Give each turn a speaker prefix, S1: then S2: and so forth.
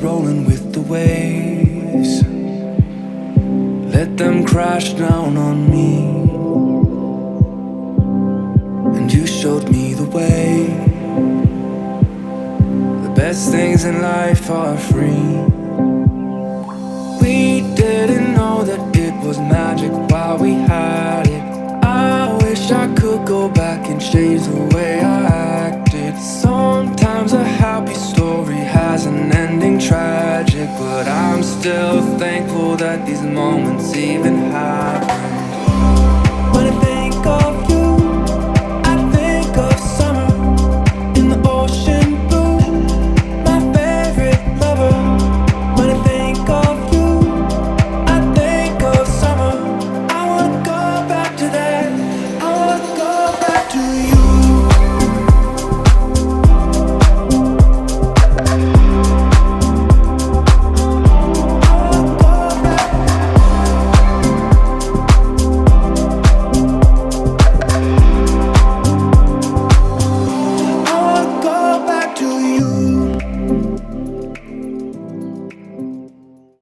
S1: rolling with the waves. Let them crash down on me, and you showed me the way. The best things in life are free. We didn't know that it was magic while we had it. I wish I could go back and change the way I acted. Sometimes a happy story has an ending tragic, but I'm still thankful that these moments even happened.